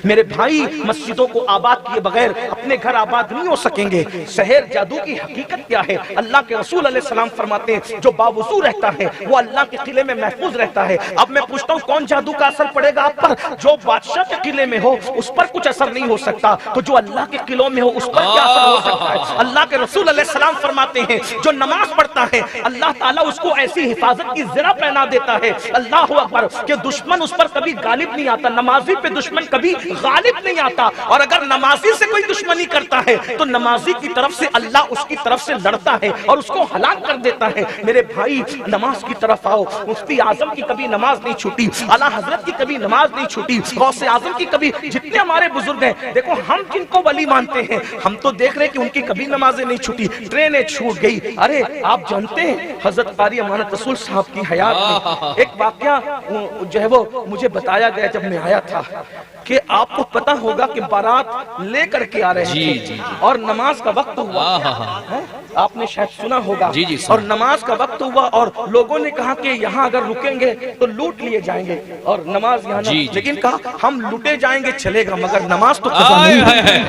میرے بھائی مسجدوں کو آباد کیے بغیر اپنے گھر آباد نہیں ہو سکیں گے۔ سحر جادو کی حقیقت کیا ہے؟ اللہ کے رسول علیہ السلام فرماتے ہیں جو باوضو رہتا ہے وہ اللہ کے قلعے میں محفوظ رہتا ہے۔ اب میں پوچھتا ہوں کون جادو کا اثر پڑے گا آپ پر؟ جو بادشاہ کے قلعے میں ہو اس پر کچھ اثر نہیں ہو سکتا، تو جو اللہ کے قلعوں میں ہو اس پر کیا اثر ہو سکتا ہے؟ اللہ کے رسول علیہ السلام فرماتے ہیں جو نماز پڑھتا ہے اللہ تعالیٰ اس کو ایسی حفاظت کی زرہ پہنا دیتا ہے، اللہ اکبر، کہ دشمن اس پر کبھی غالب نہیں آتا۔ نمازی پہ دشمن کبھی غالب نہیں آتا، اور اگر نمازی سے کوئی دشمنی کرتا ہے تو نمازی کی طرف سے اللہ اس کی طرف سے لڑتا ہے اور اس کو ہلاک کر دیتا ہے۔ میرے بھائی نماز کی طرف آؤ۔ مفتی اعظم کی کبھی نماز نہیں چھوٹی، اعلیٰ حضرت کی کبھی نماز نہیں چھوٹی، غوث اعظم کی کبھی، جتنے ہمارے بزرگ ہیں دیکھو ہم جن کو ولی مانتے ہیں ہم تو دیکھ رہے کہ ان کی کبھی نمازیں نہیں چھوٹی، ٹرینیں چھوٹ گئی۔ ارے آپ جانتے ہیں حضرت قاری امانت رسول صاحب کی حیات میں ایک واقعہ جو ہے وہ مجھے بتایا گیا جب میں آیا تھا کہ آپ کو پتا ہوگا کہ بارات لے کر کے آ رہے تھے اور نماز کا وقت ہوا، آپ نے شاید سنا ہوگا، اور نماز کا وقت ہوا اور لوگوں نے کہا کہ یہاں اگر رکیں گے تو لوٹ لیے جائیں گے اور نماز یہاں نہ، لیکن کہا ہم لوٹے جائیں گے چلے گا مگر نماز تو قضا نہیں ہے۔